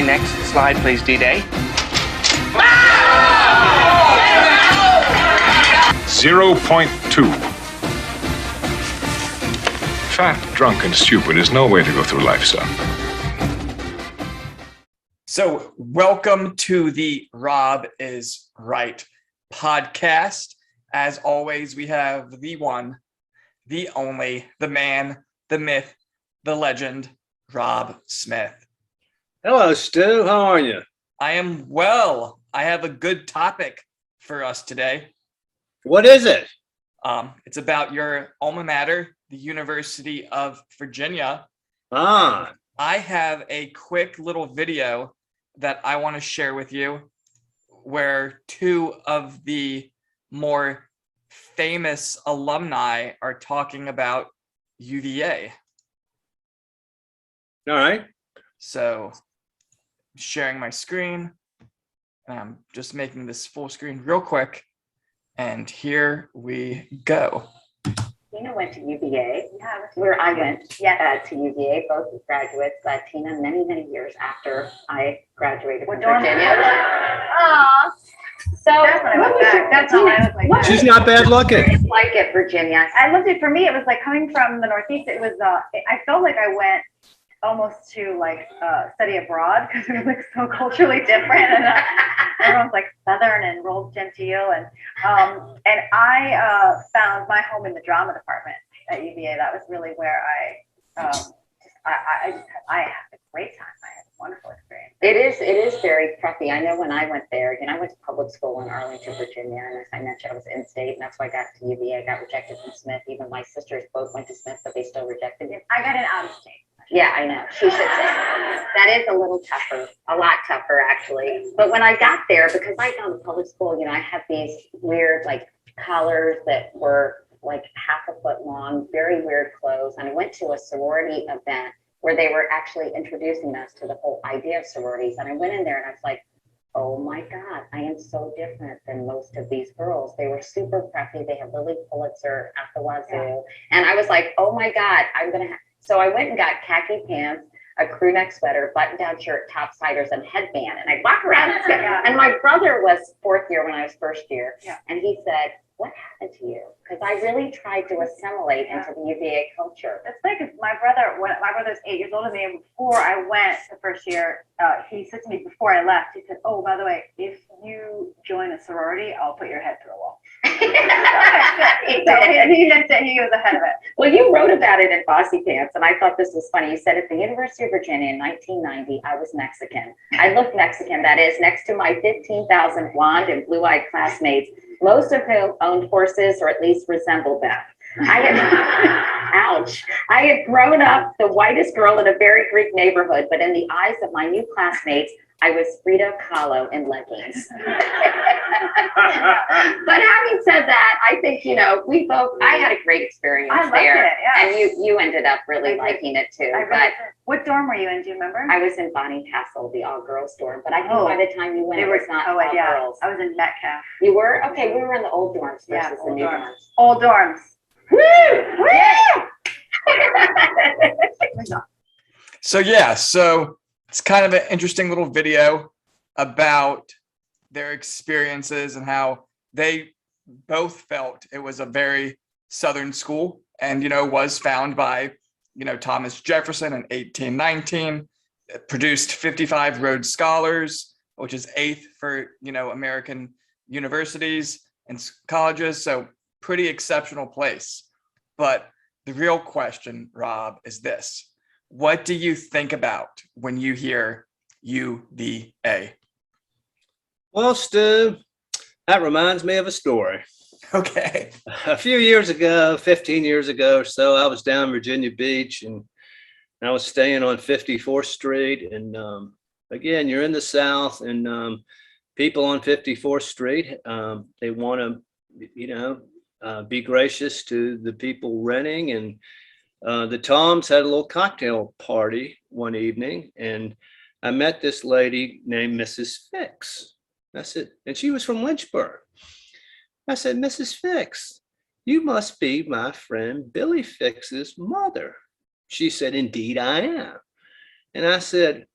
Next slide, please, D-Day. 0.2. Fat, drunk, and stupid is no way to go through life, son. So, welcome to the Rob is Right podcast. As always, we have the one, the only, the man, the myth, the legend, Rob Smith. Hello, Stu. How are you? I am well. I have a good topic for us today. What is it? It's about your alma mater, the University of Virginia. Ah, I have a quick little video that I want to share with you where two of the more famous alumni are talking about UVA. all right. So, sharing my screen, and I'm just making this full screen real quick, and here we go. Tina went to UVA, where I went to UVA, both as graduates. Tina, many, many years after I graduated from Virginia. Aww. So that's how I was like. She's not bad looking. It's like at Virginia. I loved it. For me, it was like coming from the Northeast. It was. I felt like I went almost to like study abroad because it was like so culturally different, and everyone's like Southern and rolled genteel, and I found my home in the drama department at UVA. That was really where I had a great time. I had a wonderful experience. It is very preppy. I know when I went there, I went to public school in Arlington, Virginia, and as I mentioned, I was in state, and that's why I got to UVA. I got rejected from Smith. Even my sisters both went to Smith, but they still rejected me. I got an out of state. Yeah, I know. She should say that is a little tougher, a lot tougher actually. But when I got there, because I found the public school, I had these weird like collars that were like half a foot long, very weird clothes. And I went to a sorority event where they were actually introducing us to the whole idea of sororities. And I went in there and I was like, oh my God, I am so different than most of these girls. They were super preppy. They had Lily Pulitzer at the wazoo. Yeah. And I was like, oh my God, so I went and got khaki pants, a crew neck sweater, button-down shirt, topsiders, and headband. And I walk around and my brother was fourth year when I was first year. Yeah. And he said, what happened to you? Because I really tried to assimilate into the UVA culture. That's like my brother's 8 years older than me. And before I went the first year, he said to me before I left, he said, oh, by the way, if you join a sorority, I'll put your head through a wall. He was ahead of it. Well, you wrote about it in Bossy Pants, and I thought this was funny. You said at the University of Virginia in 1990, I was Mexican. I looked Mexican, that is, next to my 15,000 blonde and blue-eyed classmates, most of whom owned horses or at least resembled them. I had grown up the whitest girl in a very Greek neighborhood, but in the eyes of my new classmates, I was Frida Kahlo in leggings. But having said that, I think, I had a great experience there. It, yeah. And you ended up really liking it too. What dorm were you in? Do you remember? I was in Bonnie Castle, the all-girls dorm. But I think by the time you went, it was not all girls. I was in Metcalf. You were? Okay, we were in the old dorms versus the new dorms. Old dorms. Woo! Woo! So it's kind of an interesting little video about their experiences and how they both felt it was a very Southern school and, was found by, Thomas Jefferson in 1819. It produced 55 Rhodes Scholars, which is 8th for, American universities and colleges. So pretty exceptional place. But the real question, Rob, is this. What do you think about when you hear UVA? Well, Stu, that reminds me of a story. Okay. A few years ago, 15 years ago or so, I was down in Virginia Beach and I was staying on 54th Street. And again, you're in the South, and people on 54th Street, they want to, be gracious to the people renting. And the Toms had a little cocktail party one evening, and I met this lady named Mrs. Fix. I said, and she was from Lynchburg. I said, Mrs. Fix, you must be my friend Billy Fix's mother. She said, indeed I am. And I said,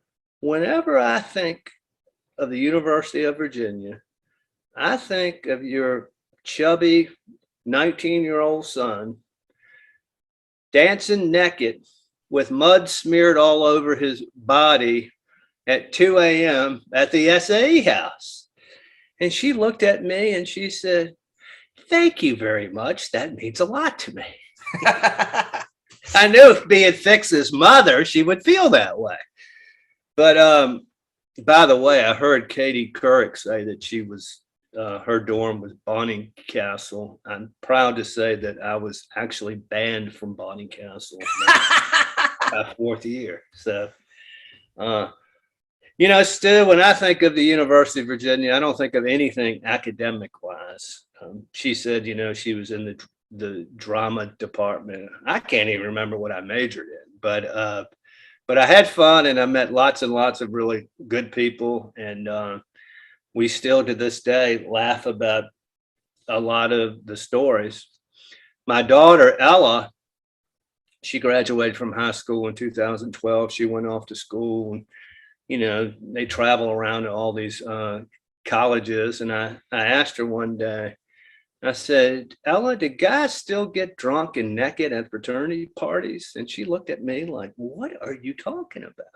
whenever I think of the University of Virginia, I think of your chubby 19-year-old son dancing naked with mud smeared all over his body at 2 a.m. at the SAE house. And she looked at me and she said, "Thank you very much. That means a lot to me." I knew if being Fix's mother, she would feel that way. But by the way, I heard Katie Couric say that she was her dorm was Bonnycastle. I'm proud to say that I was actually banned from Bonnycastle my 4th year. So, Stu, when I think of the University of Virginia, I don't think of anything academic wise. She said, she was in the drama department. I can't even remember what I majored in, but I had fun and I met lots and lots of really good people. And we still to this day laugh about a lot of the stories. My daughter, Ella, she graduated from high school in 2012. She went off to school and, they travel around to all these colleges. And I asked her one day, I said, "Ella, do guys still get drunk and naked at fraternity parties?" And she looked at me like, "What are you talking about?"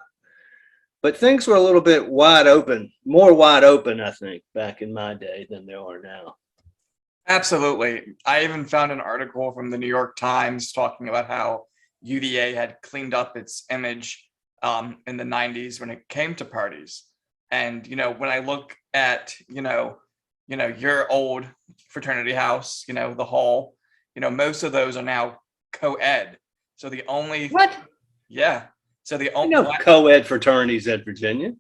But things were a little bit more wide open, I think, back in my day than they are now. Absolutely. I even found an article from the New York Times talking about how UVA had cleaned up its image in the 90s when it came to parties. And, when I look at, your old fraternity house, the hall, most of those are now co-ed. So the only What? Yeah. So the only co-ed fraternities at Virginia.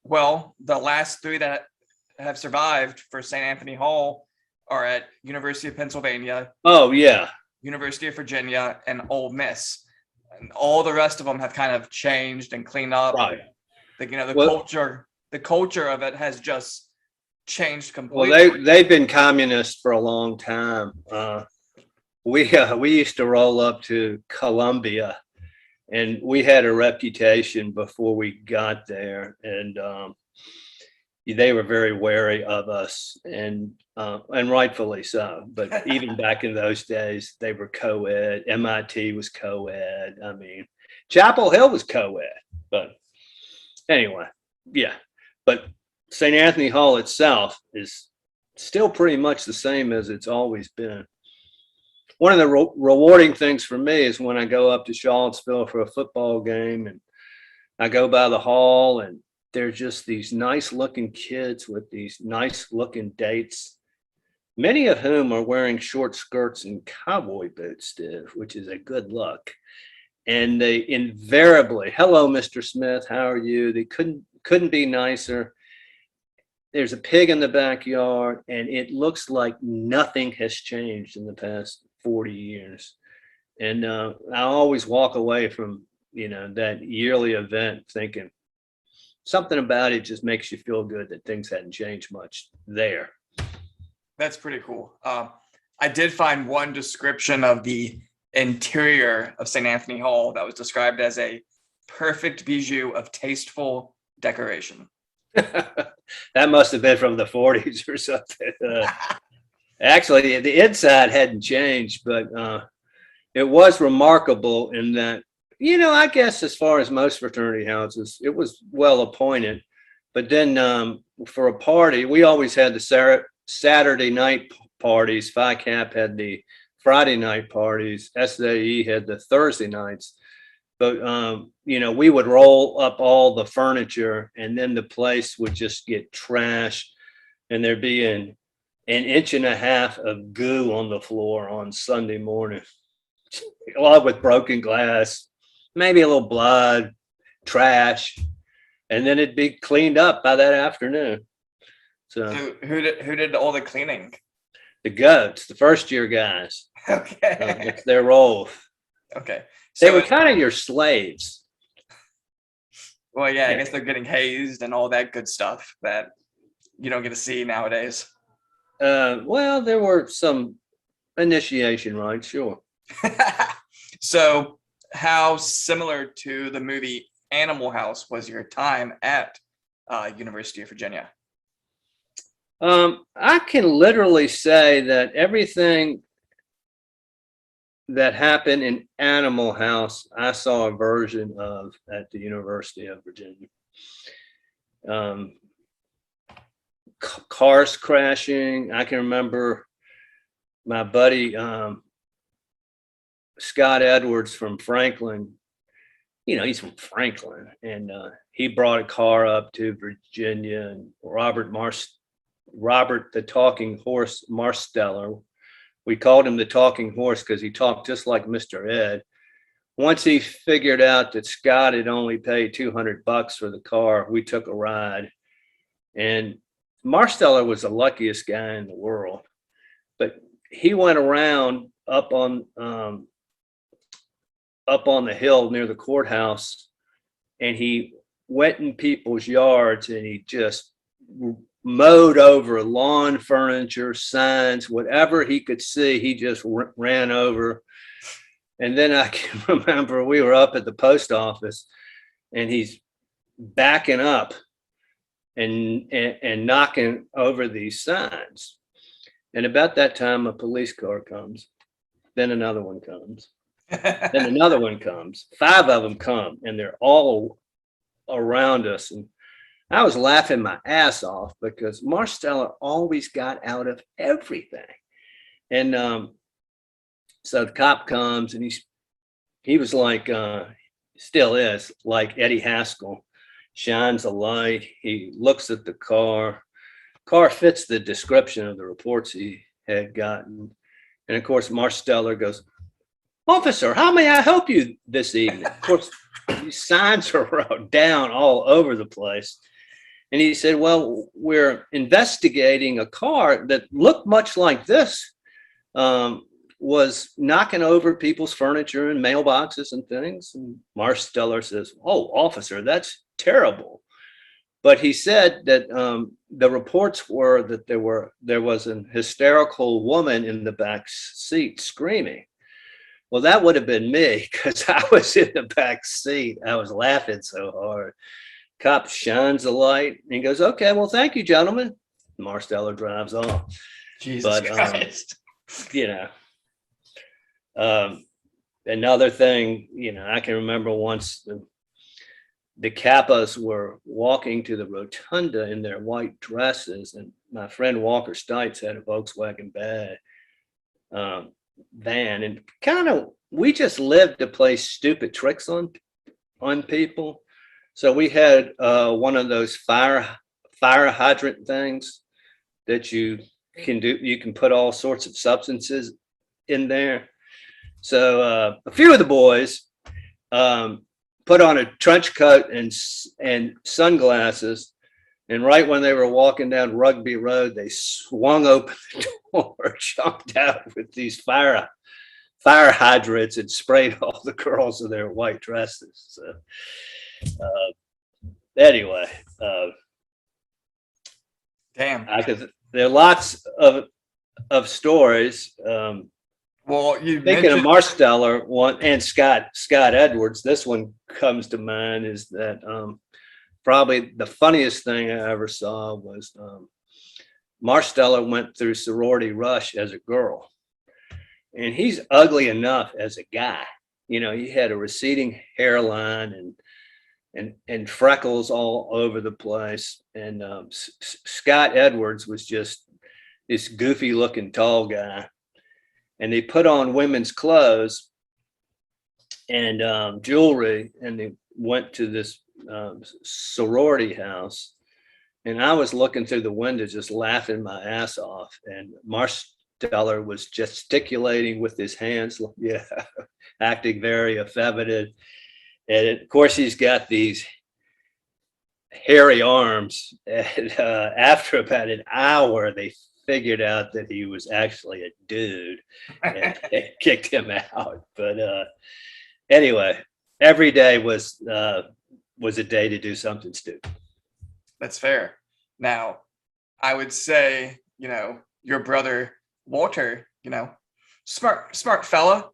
Well, the last 3 that have survived for St. Anthony Hall are at University of Pennsylvania. Oh yeah. University of Virginia and Ole Miss. And all the rest of them have kind of changed and cleaned up. Right. The culture of it has just changed completely. Well, they've been communist for a long time. We used to roll up to Columbia, and we had a reputation before we got there, and they were very wary of us, and rightfully so. But even back in those days, they were co-ed. MIT was co-ed. I mean, Chapel Hill was co-ed. But anyway, yeah. But St. Anthony Hall itself is still pretty much the same as it's always been. One of the rewarding things for me is when I go up to Charlottesville for a football game and I go by the hall and they're just these nice looking kids with these nice looking dates, many of whom are wearing short skirts and cowboy boots, Steve, which is a good look. And they invariably, "Hello, Mr. Smith, how are you?" They couldn't be nicer. There's a pig in the backyard and it looks like nothing has changed in the past 40 years. And I always walk away from, that yearly event thinking something about it just makes you feel good that things hadn't changed much there. That's pretty cool. I did find one description of the interior of St. Anthony Hall that was described as a perfect bijou of tasteful decoration. That must have been from the 40s or something. Actually, the inside hadn't changed, but it was remarkable in that, I guess as far as most fraternity houses, it was well appointed. But then for a party, we always had the Saturday night parties. Phi Cap had the Friday night parties. SAE had the Thursday nights. But, we would roll up all the furniture and then the place would just get trashed and there'd be an inch and a half of goo on the floor on Sunday morning, along with broken glass, maybe a little blood, trash, and then it'd be cleaned up by that afternoon. So who did all the cleaning? The goats, the first year guys. Okay. It's their role. Okay. They were kind of your slaves. Well, yeah, I guess they're getting hazed and all that good stuff that you don't get to see nowadays. Well, there were some initiation rites, sure. So how similar to the movie Animal House was your time at University of Virginia? I can literally say that everything that happened in Animal House, I saw a version of at the University of Virginia. Cars crashing. I can remember my buddy Scott Edwards from Franklin. He's from Franklin, and he brought a car up to Virginia, and Robert the Talking Horse Marsteller. We called him the Talking Horse because he talked just like Mr. Ed. Once he figured out that Scott had only paid $200 for the car, we took a ride. And Marsteller was the luckiest guy in the world. But he went around up on the hill near the courthouse, and he went in people's yards, and he just mowed over lawn furniture, signs, whatever he could see, he just ran over. And then I can remember we were up at the post office, and he's backing up and knocking over these signs. And about that time, a police car comes. Then another one comes. Then another one comes. 5 of them come, and they're all around us. And I was laughing my ass off because Marsteller always got out of everything. And so the cop comes, and he was like, still is, like Eddie Haskell, shines a light. He looks at the car. Car fits the description of the reports he had gotten. And of course, Marsteller goes, "Officer, how may I help you this evening?" Of course, these signs are down all over the place. And he said, "Well, we're investigating a car that looked much like this, was knocking over people's furniture and mailboxes and things." And Marsteller says, "Oh, officer, that's terrible." But he said that the reports were that there was an hysterical woman in the back seat screaming. Well, that would have been me, because I was in the back seat. I was laughing so hard. Cop shines a light and he goes, "Okay, well, thank you, gentlemen." Marsteller drives off. Jesus Christ. Another thing, I can remember once the Kappas were walking to the rotunda in their white dresses, and my friend Walker Stites had a Volkswagen van, and we just lived to play stupid tricks on people. So we had one of those fire hydrant things that you can do. You can put all sorts of substances in there. So a few of the boys put on a trench coat and sunglasses, and right when they were walking down Rugby Road, they swung open the door, jumped out with these fire hydrants, and sprayed all the girls in their white dresses. So anyway, Damn. There are lots of stories. Well, you Thinking of mentioned Marsteller and Scott Edwards, this one comes to mind, is that probably the funniest thing I ever saw was Marsteller went through sorority rush as a girl, and he's ugly enough as a guy. He had a receding hairline and freckles all over the place. And Scott Edwards was just this goofy looking tall guy. And they put on women's clothes and jewelry, and they went to this sorority house. And I was looking through the window, just laughing my ass off. And Marsteller was gesticulating with his hands, acting very effeminate. And of course, he's got these hairy arms. And after about an hour, they figured out that he was actually a dude, and they kicked him out. But anyway, every day was a day to do something stupid. that's fair. Now, I would say, your brother Walter, smart fella,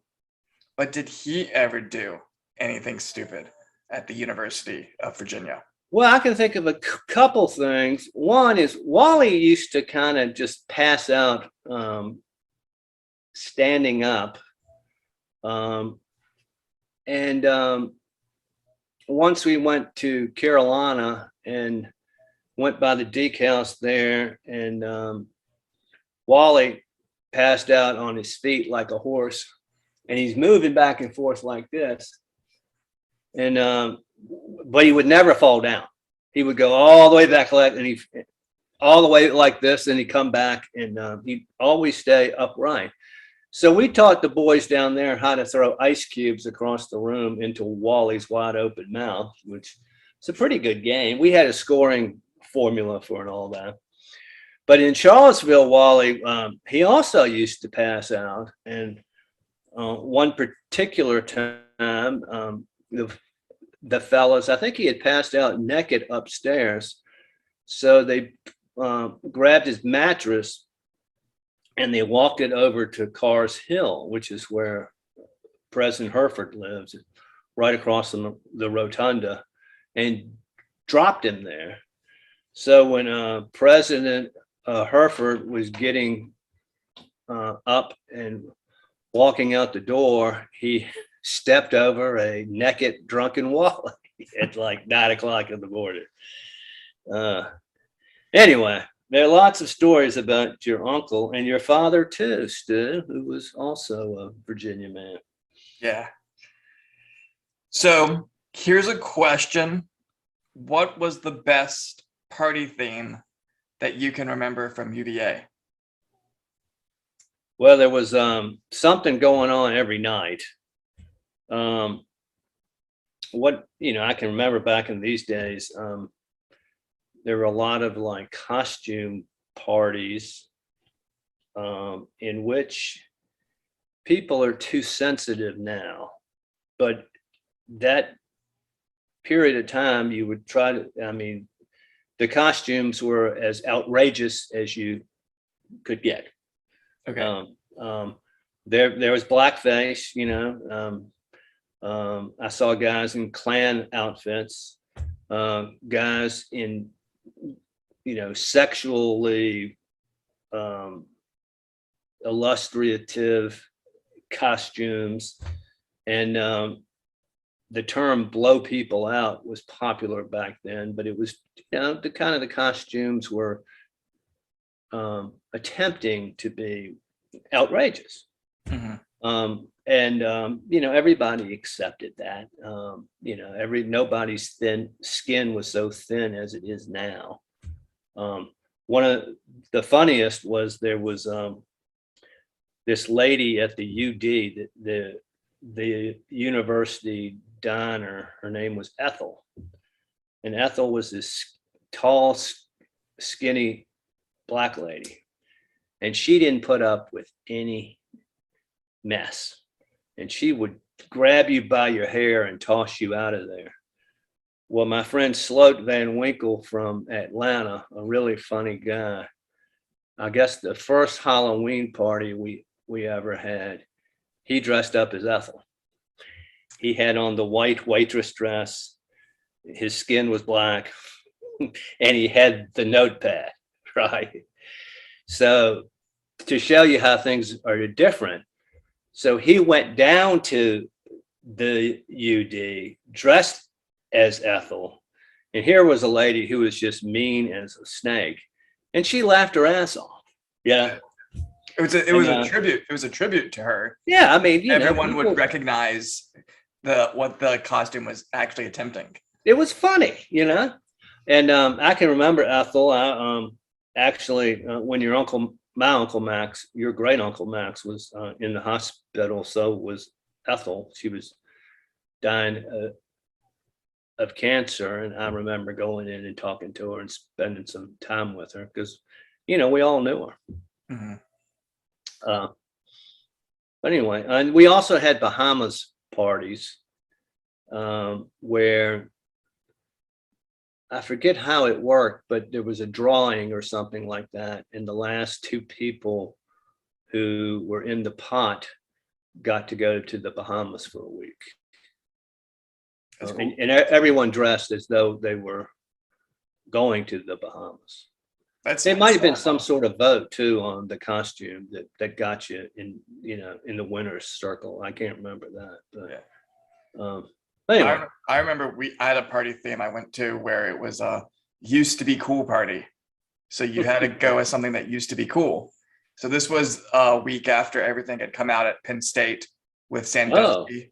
but did he ever do anything stupid? at the University of Virginia? Well, I can think of a couple things. One is Wally used to kind of just pass out standing up. Once we went to Carolina and went by the decals there, and Wally passed out on his feet like a horse, and he's moving back and forth like this. And but he would never fall down. He would go all the way back and all the way like this, and he'd come back, and he'd always stay upright. So we taught the boys down there how to throw ice cubes across the room into Wally's wide open mouth, which is a pretty good game. We had a scoring formula for it, all that. But in Charlottesville, Wally, he also used to pass out. And one particular time, the fellas, I think he had passed out naked upstairs. So they grabbed his mattress and they walked it over to Carr's Hill, which is where President Herford lives, right across from the rotunda, and dropped him there. So when President Herford was getting up and walking out the door, he stepped over a naked drunken Wally at like 9 o'clock in the morning. Anyway, there are lots of stories about your uncle and your father too, Stu, who was also a Virginia man. Yeah. So here's a question. What was the best party theme that you can remember from UVA? Well, there was something going on every night. I can remember back in these days, there were a lot of like costume parties in which people are too sensitive now, but that period of time you would try to, the costumes were as outrageous as you could get. Okay. There was blackface, I saw guys in Klan outfits, guys in, sexually illustrative costumes. And the term blow people out was popular back then, but it was, the costumes were attempting to be outrageous. Mm-hmm. Everybody accepted that. Nobody's skin was so thin as it is now. One of the funniest was there was this lady at the UD, the university diner. Her name was Ethel, and Ethel was this tall, skinny black lady, and she didn't put up with any mess, and she would grab you by your hair and toss you out of there. Well, my friend Sloat Van Winkle from Atlanta, a really funny guy, I guess the first Halloween party we ever had, he dressed up as Ethel. He had on the white waitress dress, his skin was black, and he had the notepad, right? So to show you how things are different, so he went down to the UD dressed as Ethel. And here was a lady who was just mean as a snake. And she laughed her ass off. Yeah. It was a tribute. It was a tribute to her. Yeah. Everyone would recognize what the costume was actually attempting. It was funny, And I can remember Ethel. When my Uncle Max, your great Uncle Max, was in the hospital, so was Ethel. She was dying of cancer, and I remember going in and talking to her and spending some time with her because, we all knew her. Mm-hmm. But anyway, and we also had Bahamas parties where I forget how it worked, but there was a drawing or something like that. And the last two people who were in the pot got to go to the Bahamas for a week. That's cool. And everyone dressed as though they were going to the Bahamas. It might have been some sort of vote too on the costume that got you in, in the winner's circle. I can't remember that, but yeah. Anyway. I remember I had a party theme I went to where it was a used to be cool party. So you had to go as something that used to be cool. So this was a week after everything had come out at Penn State with Sandusky.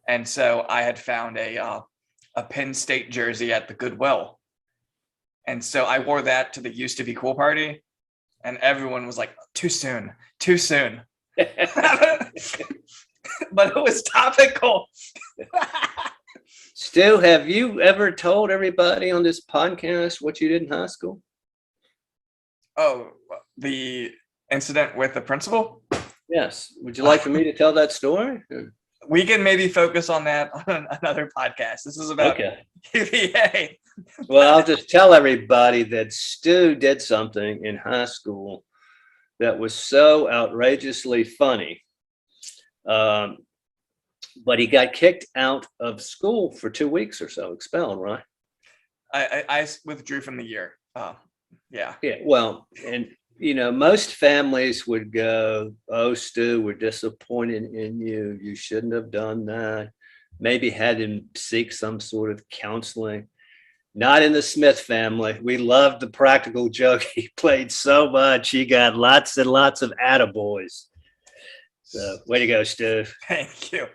And so I had found a Penn State jersey at the Goodwill. And so I wore that to the used to be cool party. And everyone was like, too soon, too soon. But it was topical. Stu, have you ever told everybody on this podcast what you did in high school? Oh, the incident with the principal? Yes. Would you like for me to tell that story? We can maybe focus on that on another podcast. This is about UVA. Well, I'll just tell everybody that Stu did something in high school that was so outrageously funny. But he got kicked out of school for 2 weeks or so, expelled, right? I withdrew from the year. Yeah. Yeah. Well, and most families would go, "Oh, Stu, we're disappointed in you. You shouldn't have done that." Maybe had him seek some sort of counseling. Not in the Smith family. We loved the practical joke. He played so much. He got lots and lots of attaboys. So, way to go, Stu. Thank you.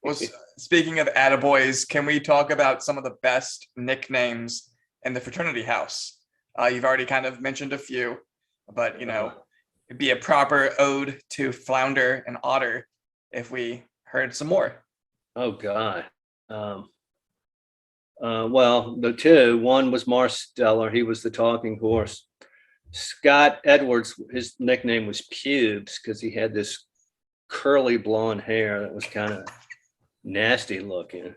Well, speaking of attaboys, can we talk about some of the best nicknames in the fraternity house? You've already kind of mentioned a few, but it'd be a proper ode to Flounder and Otter if we heard some more. Oh God. Well, the two. One was Marsteller. He was the talking horse. Scott Edwards, his nickname was Pubes because he had this curly blonde hair that was kind of nasty looking.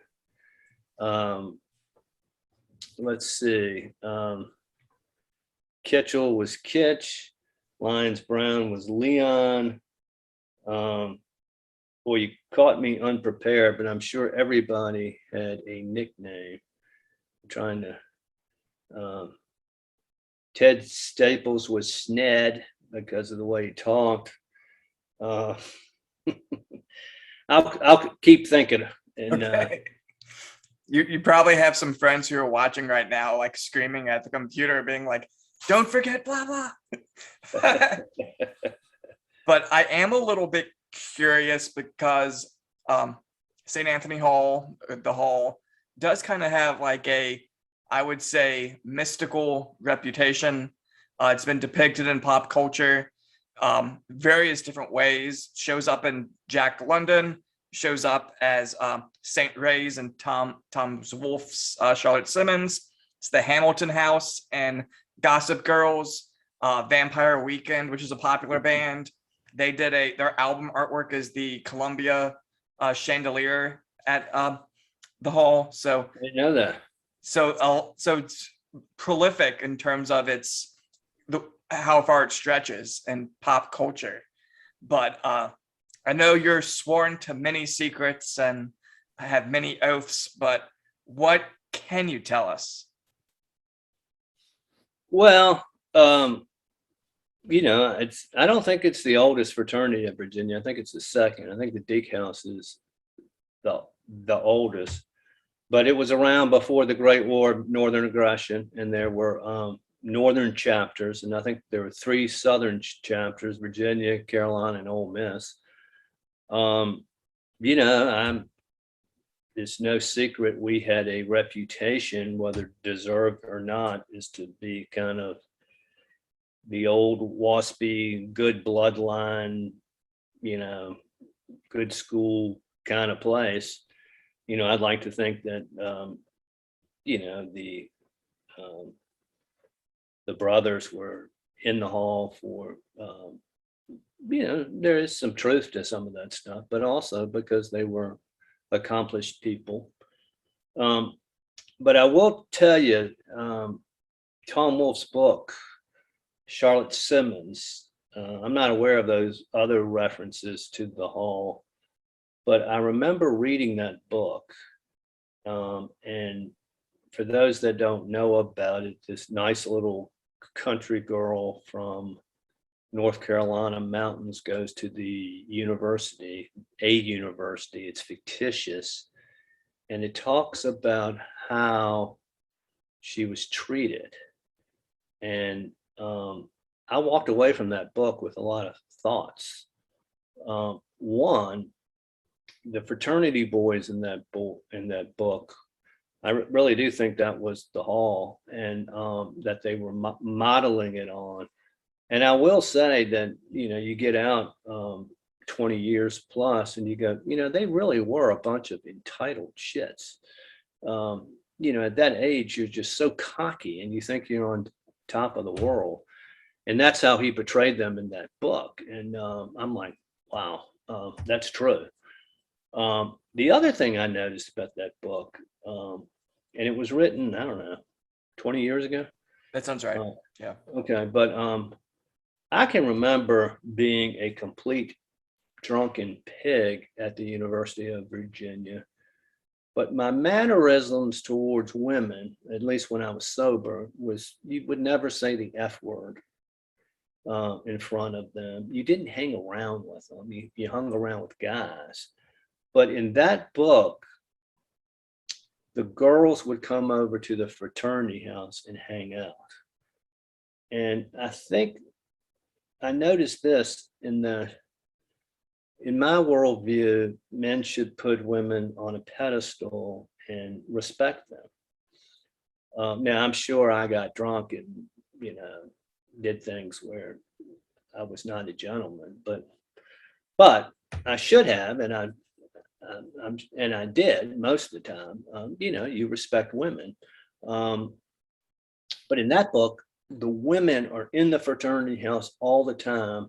Let's see. Kitchell was Kitch. Lyons Brown was Leon. Boy, you caught me unprepared, but I'm sure everybody had a nickname. I'm trying to. Ted Staples was Sned because of the way he talked. I'll keep thinking. And okay. You probably have some friends who are watching right now, like screaming at the computer, being like, "Don't forget blah blah." But I am a little bit curious because St. Anthony Hall, the hall, does kind of have like I would say, mystical reputation. It's been depicted in pop culture various different ways. Shows up in Jack London, shows up as St. Ray's and Tom Wolfe's Charlotte Simmons. It's the Hamilton House and Gossip Girls, Vampire Weekend, which is a popular band. They did their album artwork is the Columbia chandelier at the hall. So I didn't know that. So it's prolific in terms of how far it stretches in pop culture. But I know you're sworn to many secrets and have many oaths, but what can you tell us? Well, I don't think it's the oldest fraternity in Virginia. I think it's the second. I think the Deke House is the oldest, but it was around before the Great War of Northern Aggression, and there were northern chapters, and I think there were 3 southern chapters: Virginia, Carolina, and Ole Miss. It's no secret we had a reputation, whether deserved or not, is to be kind of the old waspy, good bloodline, good school kind of place. I'd like to think that, the brothers were in the hall for, there is some truth to some of that stuff, but also because they were accomplished people. But I will tell you, Tom Wolfe's book, Charlotte Simmons, I'm not aware of those other references to the hall, but I remember reading that book And for those that don't know about it, this nice little country girl from North Carolina mountains goes to the university, a university. It's fictitious. And it talks about how she was treated. And I walked away from that book with a lot of thoughts. One, the fraternity boys in that book, I really do think that was the hall, and that they were modeling it on. And I will say that, you get out 20 years plus and you go, they really were a bunch of entitled shits. At that age, you're just so cocky and you think you're on top of the world. And that's how he portrayed them in that book. And I'm like, wow, that's true. The other thing I noticed about that book, and it was written, I don't know, 20 years ago. That sounds right. Yeah. Okay. But I can remember being a complete drunken pig at the University of Virginia. But my mannerisms towards women, at least when I was sober, was you would never say the F word in front of them. You didn't hang around with them. You hung around with guys. But in that book, the girls would come over to the fraternity house and hang out. And I think I noticed this in my worldview, men should put women on a pedestal and respect them. Now, I'm sure I got drunk and, did things where I was not a gentleman, but I should have, and I did most of the time. You respect women. But in that book, the women are in the fraternity house all the time.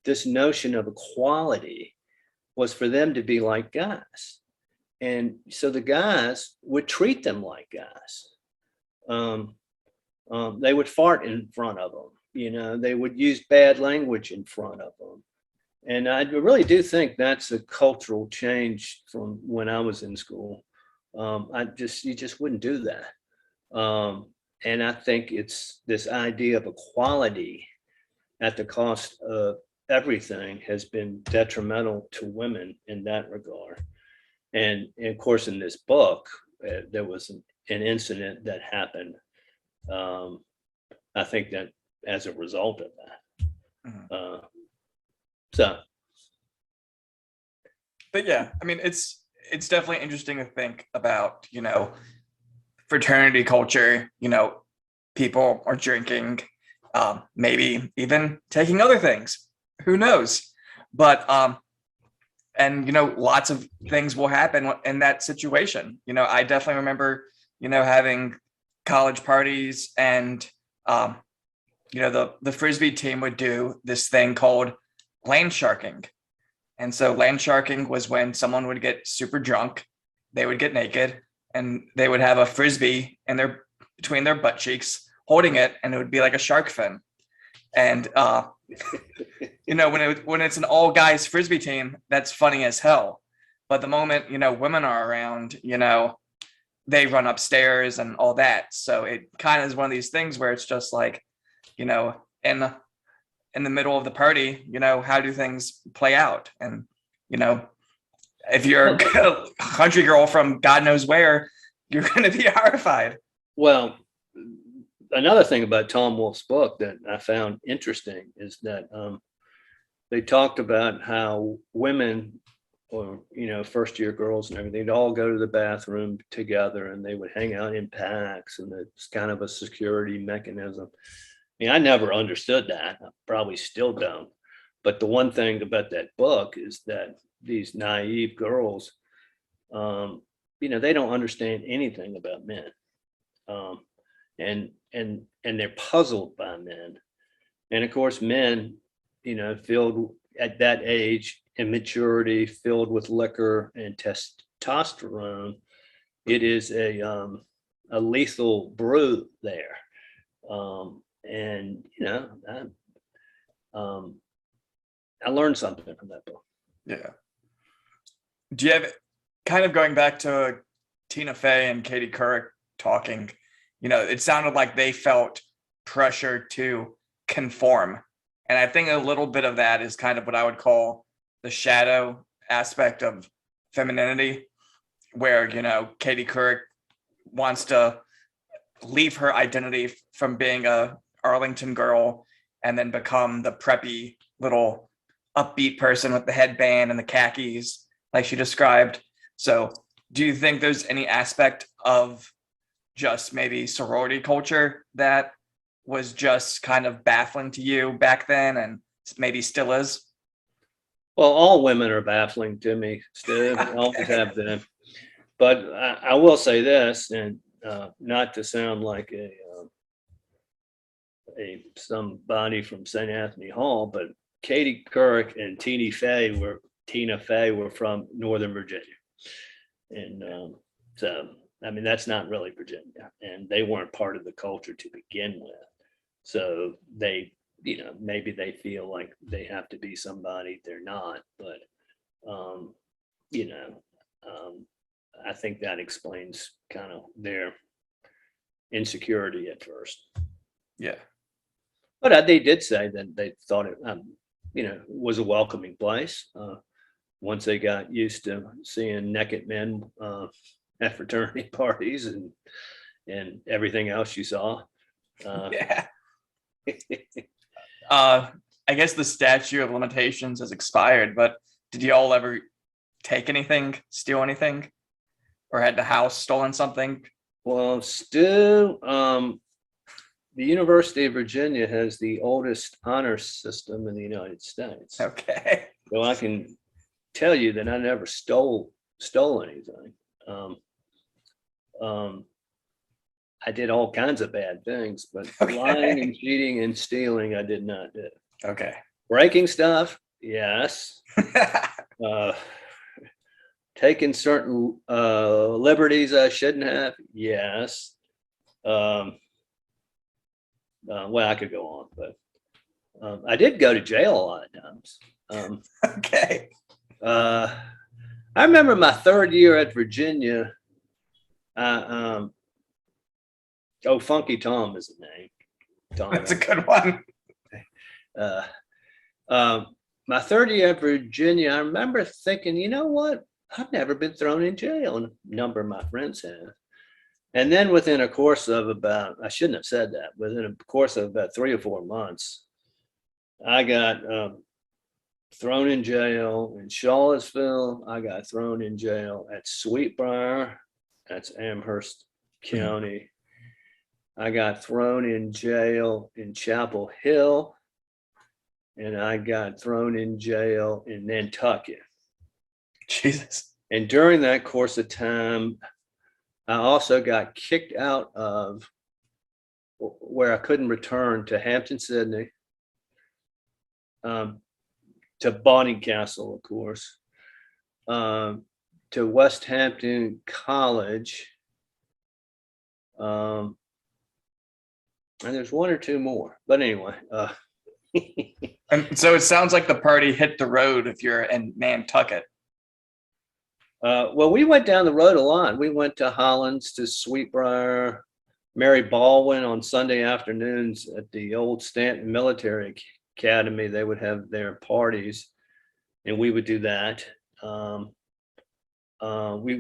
This notion of equality was for them to be like guys. And so the guys would treat them like guys. They would fart in front of them. They would use bad language in front of them. And I really do think that's a cultural change from when I was in school. You just wouldn't do that. And I think it's this idea of equality at the cost of everything has been detrimental to women in that regard. And of course, in this book, there was an incident that happened. I think that as a result of that. But yeah, I mean, it's definitely interesting to think about, fraternity culture, people are drinking, maybe even taking other things, who knows? But, and, lots of things will happen in that situation. I definitely remember, having college parties and, the Frisbee team would do this thing called land sharking. And so land sharking was when someone would get super drunk, they would get naked, and they would have a Frisbee in between their butt cheeks holding it, and it would be like a shark fin. And, when it's an all guys Frisbee team, that's funny as hell. But the moment, women are around, they run upstairs and all that. So it kind of is one of these things where it's just like, in the middle of the party, how do things play out? And, if you're a country girl from God knows where, you're going to be horrified. Well, another thing about Tom Wolfe's book that I found interesting is that they talked about how women, or first year girls and everything, they'd all go to the bathroom together and they would hang out in packs, and it's kind of a security mechanism. I never understood that. I probably still don't. But the one thing about that book is that these naive girls, they don't understand anything about men, and they're puzzled by men. And of course, men, filled at that age, immaturity, filled with liquor and testosterone, it is a lethal brew there. And I learned something from that book. Yeah. Do you have, kind of going back to Tina Fey and Katie Couric talking, it sounded like they felt pressure to conform. And I think a little bit of that is kind of what I would call the shadow aspect of femininity, where, Katie Couric wants to leave her identity from being a Arlington girl and then become the preppy little upbeat person with the headband and the khakis, like she described. So do you think there's any aspect of just maybe sorority culture that was just kind of baffling to you back then and maybe still is? Well, all women are baffling to me still, always have been. But I will say this, and not to sound like somebody from St. Anthony Hall, but Katie Couric and Tina Fey were from Northern Virginia, and so I mean that's not really Virginia, and they weren't part of the culture to begin with. So they, maybe they feel like they have to be somebody they're not, but I think that explains kind of their insecurity at first. Yeah. But they did say that they thought it, was a welcoming place. Once they got used to seeing naked men at fraternity parties and everything else you saw. Yeah. I guess the statute of limitations has expired, but did you all ever take anything, steal anything, or had the house stolen something? Well, Stu, the University of Virginia has the oldest honor system in the United States. Okay. So I can tell you that I never stole anything. I did all kinds of bad things, but lying and cheating and stealing, I did not do. Okay. Breaking stuff, yes. Taking certain liberties I shouldn't have, yes. Well, I could go on, but I did go to jail a lot of times. Okay. I remember my third year at Virginia. Funky Tom is the name. Tom. That's a good one. My third year at Virginia, I remember thinking, you know what? I've never been thrown in jail, and a number of my friends have. And then within a course of about, I shouldn't have said that, within a course of about 3 or 4 months, I got thrown in jail in Charlottesville. I got thrown in jail at Sweetbriar, that's Amherst County. I got thrown in jail in Chapel Hill, and I got thrown in jail in Nantucket. Jesus. And during that course of time, I also got kicked out of where I couldn't return to Hampton, Sydney, to Bonnycastle, of course, to West Hampton College. And there's 1 or 2 more, but anyway. And so it sounds like the party hit the road if you're in Nantucket. Well, we went down the road a lot. We went to Hollands, to Sweetbriar, Mary Baldwin on Sunday afternoons at the old Stanton Military Academy. They would have their parties, and we would do that. We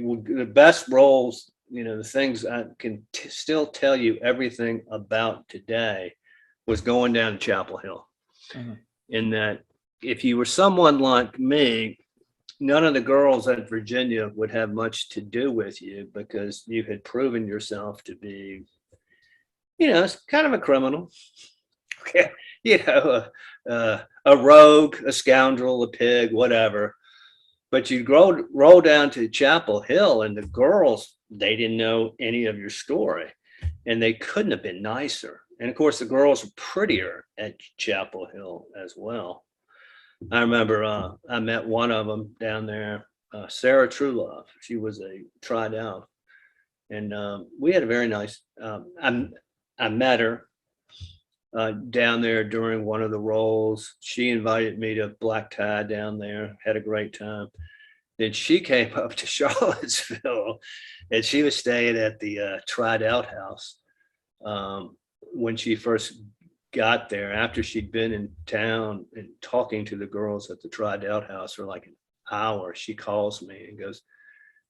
would, the best roles, the things I can still tell you everything about today was going down to Chapel Hill. Mm-hmm. In that, if you were someone like me, none of the girls at Virginia would have much to do with you because you had proven yourself to be, kind of a criminal, a rogue, a scoundrel, a pig, whatever. But you'd roll down to Chapel Hill, and the girls, they didn't know any of your story, and they couldn't have been nicer. And of course, the girls were prettier at Chapel Hill as well. I remember I met one of them down there, Sarah Truelove. She was tried out, and we had a very nice. I met her down there during one of the rolls. She invited me to black tie down there. Had a great time, then she came up to Charlottesville, and she was staying at the Tried Out House when she first got there. After she'd been in town and talking to the girls at the Tried Out House for like an hour, she calls me and goes,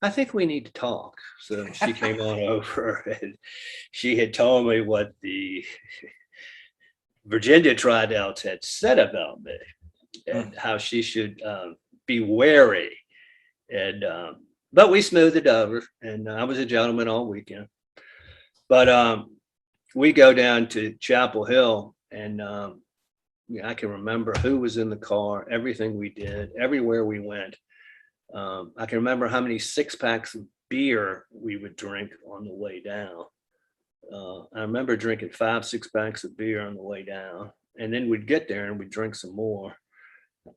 I think we need to talk. So she came on over, and she had told me what the Virginia Tried Outs had said about me and how she should be wary. And but we smoothed it over, and I was a gentleman all weekend. But we go down to Chapel Hill, and I can remember who was in the car, everything we did, everywhere we went. I can remember how many 6-packs of beer we would drink on the way down. I remember drinking 5 6-packs of beer on the way down, and then we'd get there and we'd drink some more.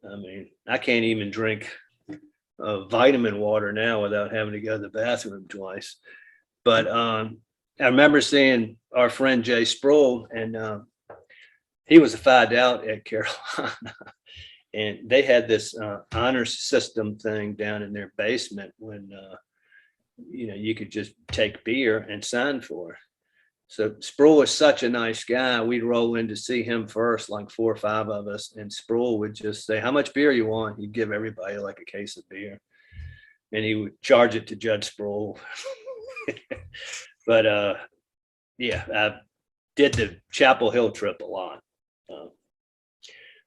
I mean, I can't even drink vitamin water now without having to go to the bathroom twice. But I remember seeing our friend Jay Sproul, and he was a Phi Out at Carolina. And they had this honor system thing down in their basement when, you could just take beer and sign for it. So Sproul was such a nice guy. We'd roll in to see him first, like 4 or 5 of us. And Sproul would just say, how much beer you want? He'd give everybody like a case of beer. And he would charge it to Judge Sproul. But yeah, I did the Chapel Hill trip a lot.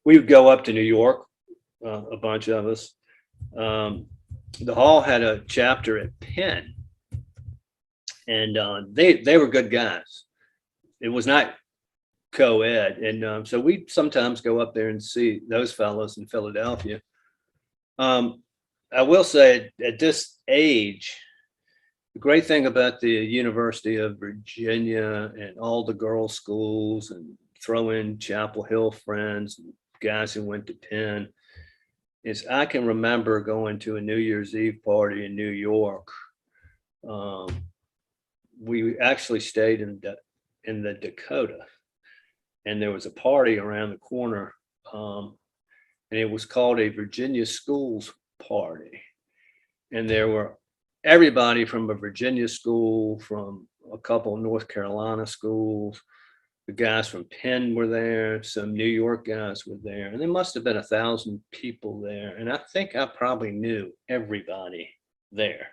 We would go up to New York, a bunch of us. The hall had a chapter at Penn, and they were good guys. It was not co-ed, and so we'd sometimes go up there and see those fellows in Philadelphia. I will say at this age, the great thing about the University of Virginia and all the girls' schools, and throw in Chapel Hill friends, guys who went to Penn, is I can remember going to a New Year's Eve party in New York. We actually stayed in the Dakota, and there was a party around the corner, and it was called a Virginia Schools Party. And there were everybody from a Virginia school, from a couple of North Carolina schools. The guys from Penn were there, some New York guys were there, and there must have been 1,000 people there. And I think I probably knew everybody there.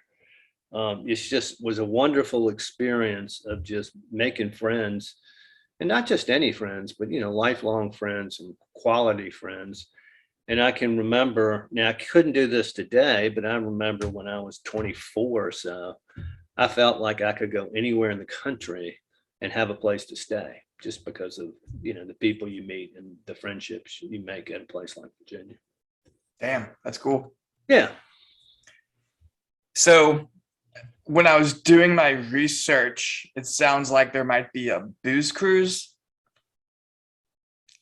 It just was a wonderful experience of just making friends, and not just any friends, but lifelong friends and quality friends. And I can remember, now I couldn't do this today, but I remember when I was 24 or so, I felt like I could go anywhere in the country and have a place to stay, just because of, the people you meet and the friendships you make at a place like Virginia. Damn, that's cool. Yeah. So when I was doing my research, it sounds like there might be a booze cruise.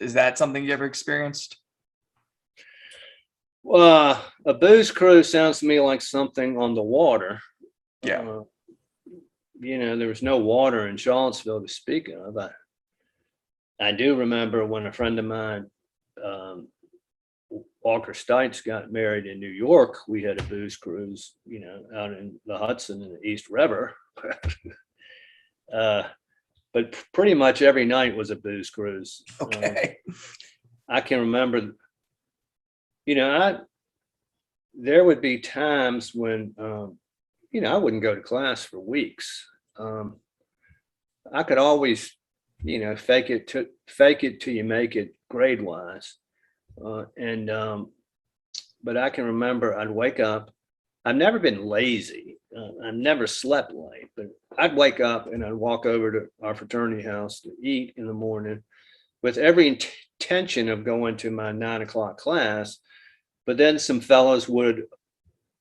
Is that something you ever experienced? Well, a booze cruise sounds to me like something on the water. Yeah. There was no water in Charlottesville to speak of. I do remember when a friend of mine, Walker Stites, got married in New York, we had a booze cruise, out in the Hudson and the East River. But pretty much every night was a booze cruise. Okay. I can remember, there would be times when, I wouldn't go to class for weeks. I could always, fake it till you make it grade wise. But I can remember I'd wake up. I've never been lazy. I've never slept late, but I'd wake up and I'd walk over to our fraternity house to eat in the morning with every intention of going to my 9 o'clock class. But then some fellows would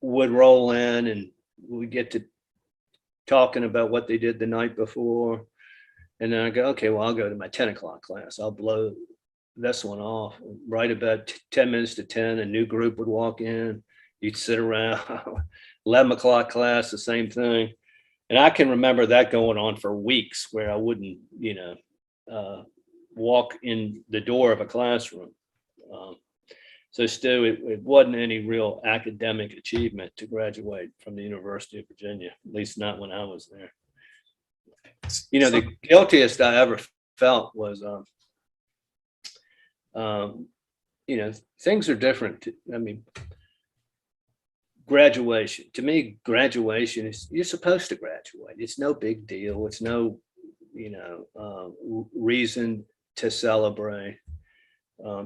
roll in, and we get to talking about what they did the night before. And then I go, okay, well, I'll go to my 10 o'clock class. I'll blow this one off. Right about 10 minutes to 10, a new group would walk in. You'd sit around. 11 o'clock class, the same thing. And I can remember that going on for weeks, where I wouldn't, walk in the door of a classroom. So Stu, it wasn't any real academic achievement to graduate from the University of Virginia, at least not when I was there. You know, the guiltiest I ever felt was, you know, things are different. I mean, graduation, to me, graduation is, you're supposed to graduate. It's no big deal. It's no, you know, reason to celebrate.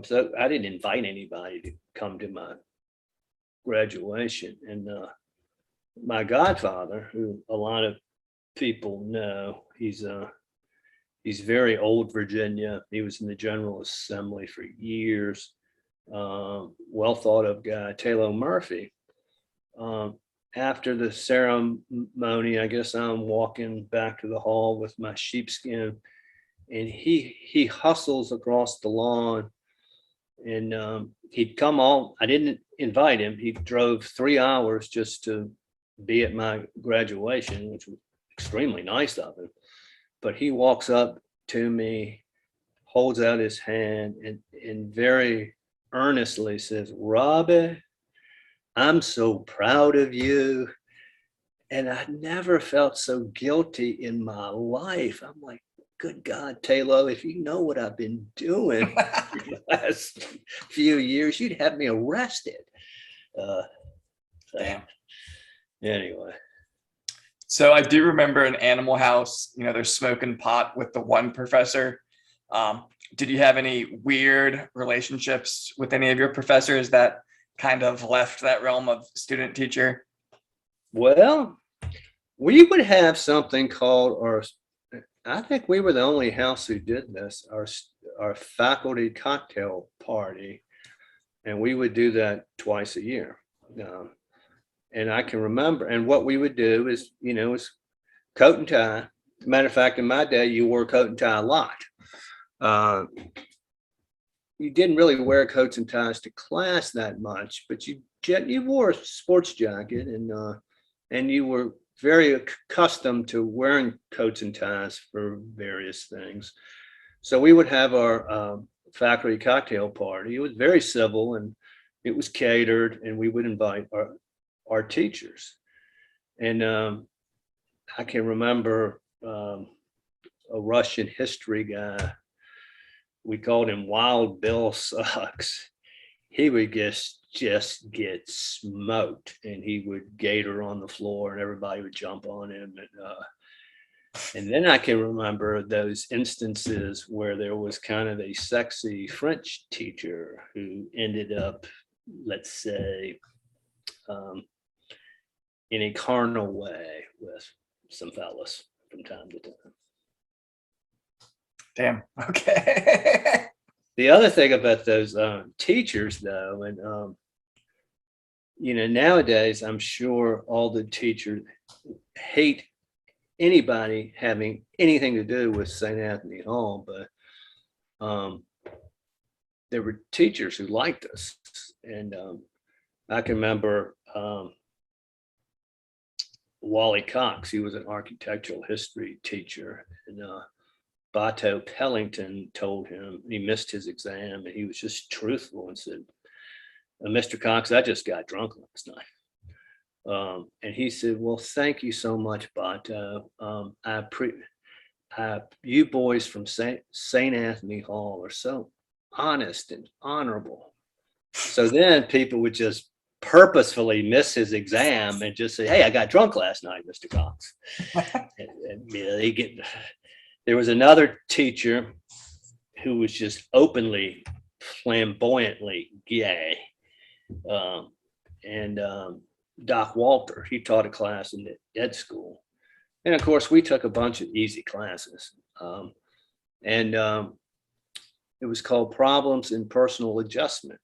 So I didn't invite anybody to come to my graduation. And my godfather, who a lot of people know, he's very old Virginia. He was in the General Assembly for years. Well thought of guy, Taylor Murphy. After the ceremony, I guess I'm walking back to the hall with my sheepskin, and he hustles across the lawn, and he'd come on. I didn't invite him. He drove 3 hours just to be at my graduation, which was extremely nice of him. But he walks up to me, holds out his hand, and very earnestly says, "Robbie, I'm so proud of you." And I never felt so guilty in my life. I'm like, good God, Taylor, if you know what I've been doing for the last few years, you'd have me arrested. Damn. Anyway. So I do remember in Animal House, you know, they're smoking pot with the one professor. Did you have any weird relationships with any of your professors that kind of left that realm of student teacher? Well, we would have something called, or I think we were the only house who did this, our faculty cocktail party. And we would do that twice a year. And I can remember, and what we would do is, you know, is coat and tie. Matter of fact, in my day, you wore coat and tie a lot. You didn't really wear coats and ties to class that much, but you wore a sports jacket, and you were very accustomed to wearing coats and ties for various things. So we would have our faculty cocktail party. It was very civil, and it was catered, and we would invite our teachers. And I can remember a Russian history guy. We called him Wild Bill Sucks. He would just get smoked, and he would gator on the floor, and everybody would jump on him. And then I can remember those instances where there was kind of a sexy French teacher who ended up, let's say, in a carnal way with some fellas from time to time. Damn. Okay. The other thing about those teachers, though, and you know, nowadays I'm sure all the teachers hate anybody having anything to do with St. Anthony Hall, but there were teachers who liked us, and I can remember Wally Cox. He was an architectural history teacher, and Bato Pellington told him he missed his exam, and he was just truthful and said, "Mr. Cox, I just got drunk last night." And he said, "Well, thank you so much, Bato. You boys from St. Anthony Hall are so honest and honorable." So then people would just purposefully miss his exam and just say, "Hey, I got drunk last night, Mr. Cox." and you know, there was another teacher who was just openly, flamboyantly gay. And Doc Walter, he taught a class in the ed school. And of course, we took a bunch of easy classes. And it was called Problems in Personal Adjustment.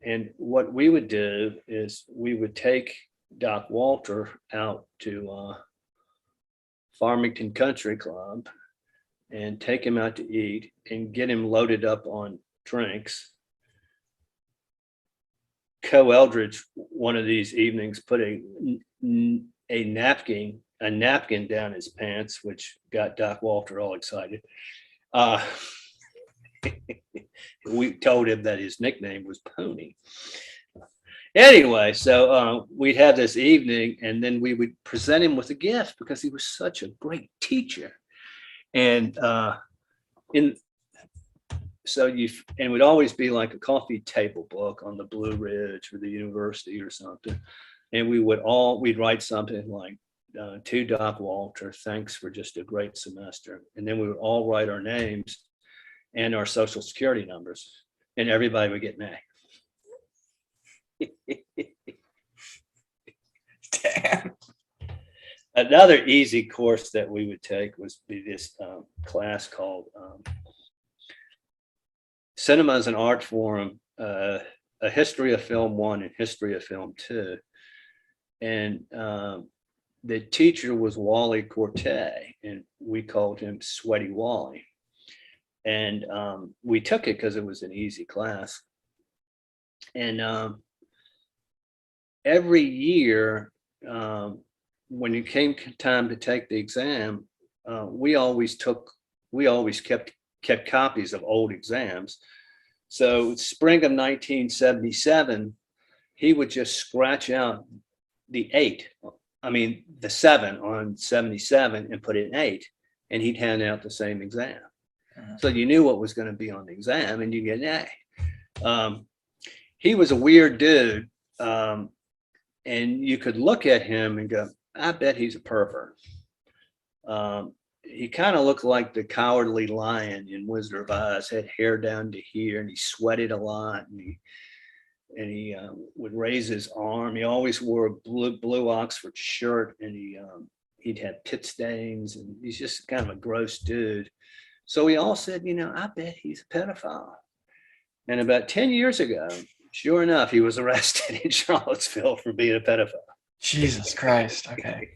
And what we would do is we would take Doc Walter out to Farmington Country Club and take him out to eat and get him loaded up on drinks. Co Eldridge, one of these evenings, put a napkin down his pants, which got Doc Walter all excited. We told him that his nickname was Pony. Anyway, so we'd have this evening, and then we would present him with a gift because he was such a great teacher. And it would always be like a coffee table book on the Blue Ridge or the university or something. And we'd write something like, to Doc Walter, thanks for just a great semester. And then we would all write our names and our social security numbers, and everybody would get an A. Damn. Another easy course that we would take was this class called Cinema as an Art Form, a History of Film 1 and History of Film 2. And the teacher was Wally Corte, and we called him Sweaty Wally. And we took it because it was an easy class. And every year, when it came time to take the exam, we always kept copies of old exams. So spring of 1977, he would just scratch out the 7 on 77 and put it in 8, and he'd hand out the same exam. So you knew what was going to be on the exam, and you get an A. He was a weird dude, and you could look at him and go, I bet he's a pervert. He kind of looked like the Cowardly Lion in Wizard of Oz, had hair down to here, and he sweated a lot, and he would raise his arm. He always wore a blue Oxford shirt, and he'd have pit stains, and he's just kind of a gross dude. So we all said, I bet he's a pedophile. And about 10 years ago, sure enough, he was arrested in Charlottesville for being a pedophile. Jesus Christ. Okay.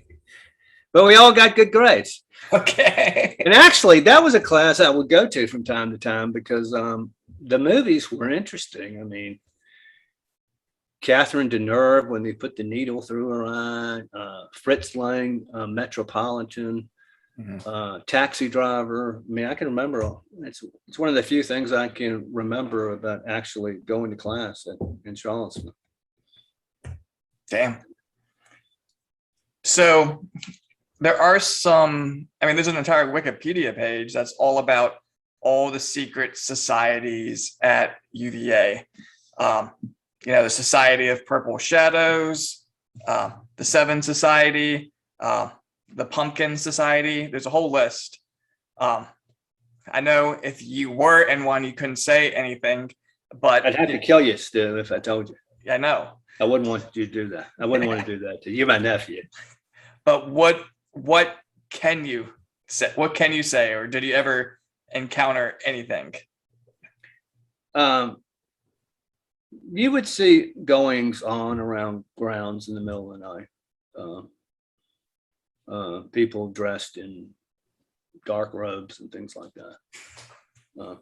But we all got good grades. Okay. And actually, that was a class I would go to from time to time because the movies were interesting. I mean, Catherine Deneuve, when they put the needle through her eye, Fritz Lang, Metropolitan, Taxi Driver. I mean, I can remember. It's one of the few things I can remember about actually going to class in Charlottesville. Damn. So there are some, there's an entire Wikipedia page that's all about all the secret societies at UVA. The Society of Purple Shadows, the Seven Society, the Pumpkin Society. There's a whole list. I know if you were in one, you couldn't say anything, but I'd have to kill you, Stu, if I told you. I know. I wouldn't want you to do that. I wouldn't want to do that to you. You're my nephew. But what can you say? What can you say, or did you ever encounter anything? You would see goings on around grounds in the middle of the night. People dressed in dark robes and things like that.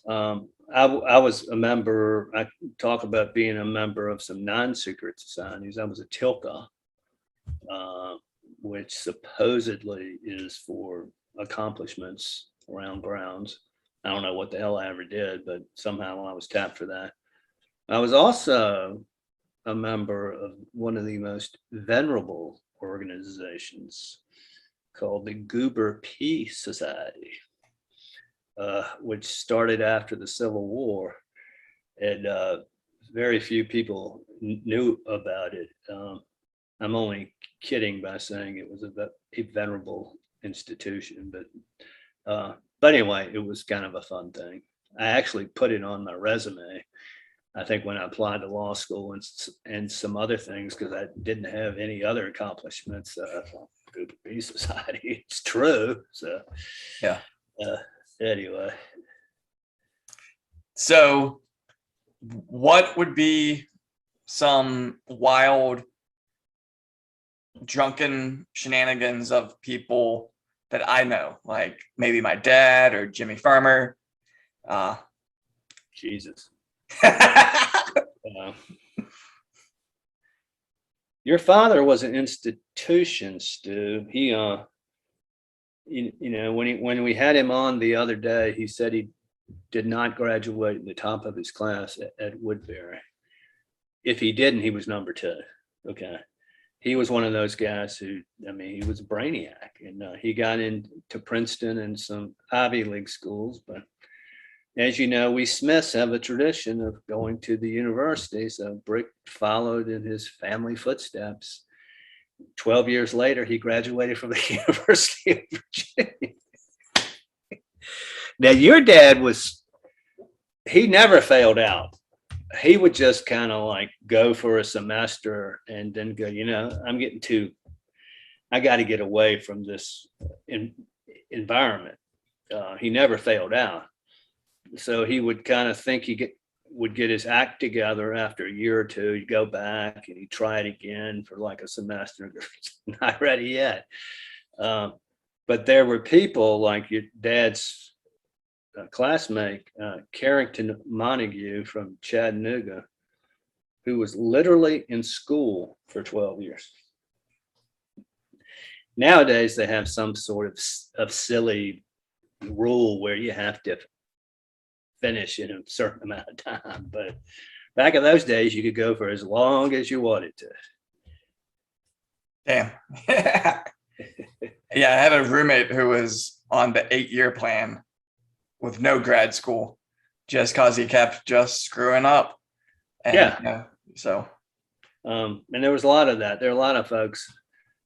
I was a member. I talk about being a member of some non-secret societies. I was a Tilka, which supposedly is for accomplishments around grounds. I don't know what the hell I ever did, but somehow I was tapped for that. I was also a member of one of the most venerable organizations called the Goober Peace Society, which started after the Civil War, and very few people knew about it. I'm only kidding by saying it was a venerable institution, but anyway, it was kind of a fun thing. I actually put it on my resume, I think, when I applied to law school and some other things, because I didn't have any other accomplishments. Goober Peace Society, it's true. So yeah. Anyway. So what would be some wild drunken shenanigans of people that I know, like maybe my dad or Jimmy Farmer? Jesus. Your father was an institution, Stu. He when we had him on the other day, he said did not graduate in the top of his class at Woodbury. If he didn't, he was number 2. Okay. He was one of those guys who, I mean, he was a brainiac, and he got into Princeton and some Ivy League schools. But as you know, we Smiths have a tradition of going to the university. So Brick followed in his family footsteps. 12 years later, he graduated from the University of Virginia. Now, your dad he never failed out. He would just kind of like go for a semester and then go, I got to get away from this environment. He never failed out. So he would kind of think would get his act together after a year or two. He'd go back and he'd try it again for like a semester. Not ready yet. But there were people like your dad's classmate, Carrington Montague from Chattanooga, who was literally in school for 12 years. Nowadays, they have some sort of silly rule where you have to finish in a certain amount of time. But back in those days, you could go for as long as you wanted to. Damn. Yeah, I had a roommate who was on the 8-year plan with no grad school just because he kept just screwing up. And, yeah. So. And there was a lot of that. There are a lot of folks.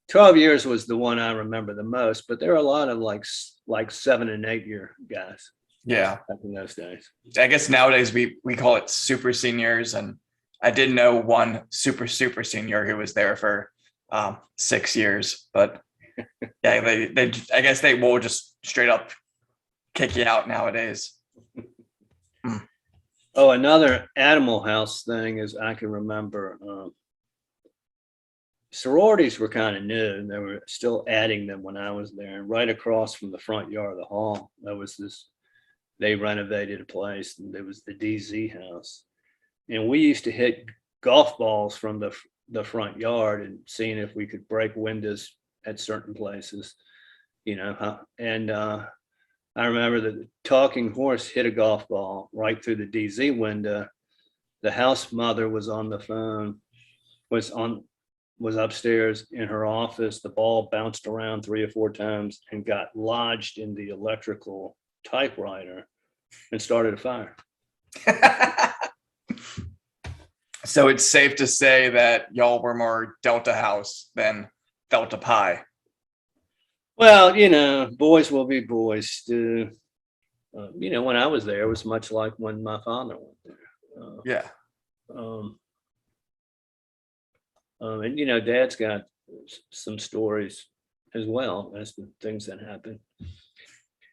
12 years was the one I remember the most, but there are a lot of like 7 and 8 year guys. Yeah. Back in those days. I guess nowadays we call it super seniors. And I did know one super senior who was there for 6 years, but yeah, they I guess they will just straight up kick you out nowadays. Oh, another Animal House thing is I can remember sororities were kind of new, and they were still adding them when I was there. And right across from the front yard of the hall, there was they renovated a place, and there was the DZ house. And we used to hit golf balls from the front yard and seeing if we could break windows at certain places, and I remember the talking horse hit a golf ball right through the DZ window. The house mother was on the phone, was upstairs in her office. The ball bounced around 3 or 4 times and got lodged in the electrical typewriter and started a fire. So it's safe to say that y'all were more Delta House than Delta Pi. Well, boys will be boys. When I was there, it was much like when my father went there. Yeah. And Dad's got some stories as well as the things that happened.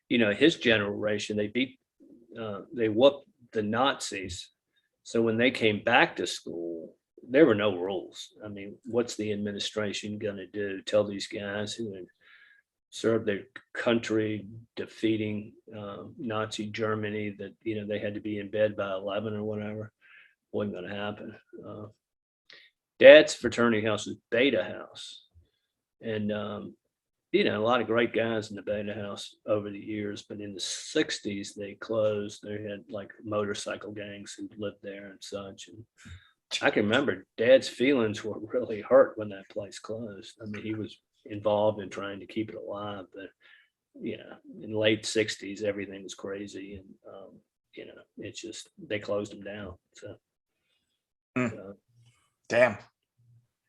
His generation, they whooped the Nazis. So when they came back to school, there were no rules. I mean, what's the administration going to do? Tell these guys who had served their country defeating Nazi Germany that, they had to be in bed by 11 or whatever? Wasn't going to happen. Dad's fraternity house was Beta House. And, a lot of great guys in the Beta House over the years, but in the 60s, they closed. They had like motorcycle gangs who lived there and such. And I can remember Dad's feelings were really hurt when that place closed. I mean, he was involved in trying to keep it alive, but, in the late 60s, everything was crazy. And, it's just, they closed them down. So. Damn.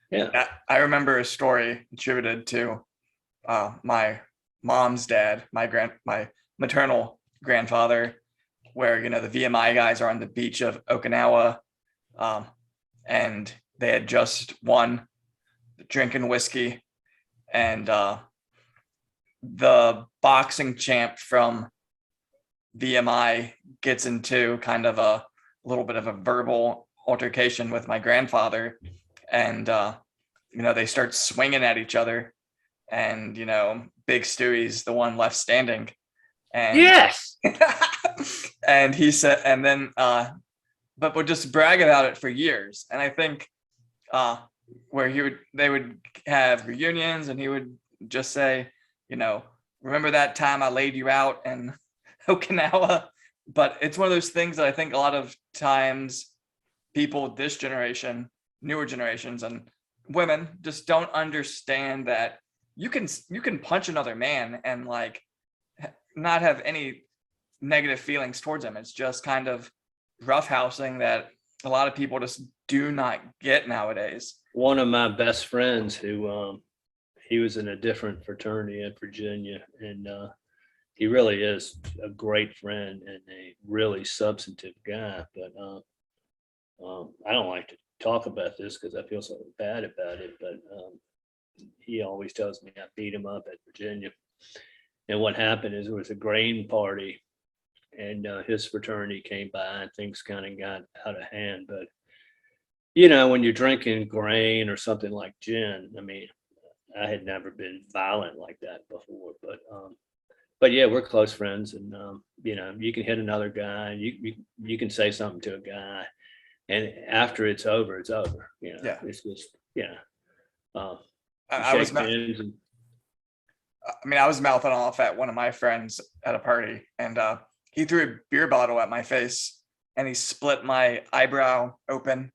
Yeah. I remember a story attributed to my mom's dad, my maternal grandfather, where the VMI guys are on the beach of Okinawa, and they had just won drinking whiskey, and the boxing champ from VMI gets into kind of a little bit of a verbal altercation with my grandfather, and they start swinging at each other, and Big Stewie's the one left standing, and Yes. and he said, and then but would just brag about it for years. And I think where they would have reunions, and he would just say, remember that time I laid you out in Okinawa? but it's one of those things that I think a lot of times people this generation, newer generations and women just don't understand that you can punch another man and like not have any negative feelings towards him. It's just kind of roughhousing that a lot of people just do not get nowadays. One of my best friends who he was in a different fraternity in Virginia, and he really is a great friend and a really substantive guy. But I don't like to talk about this because I feel so bad about it. But he always tells me I beat him up at Virginia. And what happened is there was a grain party, and his fraternity came by, and things kind of got out of hand. But you know, when you're drinking grain or something like gin, I mean, I had never been violent like that before, but yeah, we're close friends, and you know, you can hit another guy, you can say something to a guy, and after it's over, it's over. You know, Yeah. it's just, yeah. I was Shake hands and I was mouthing off at one of my friends at a party, and he threw a beer bottle at my face, and he split my eyebrow open,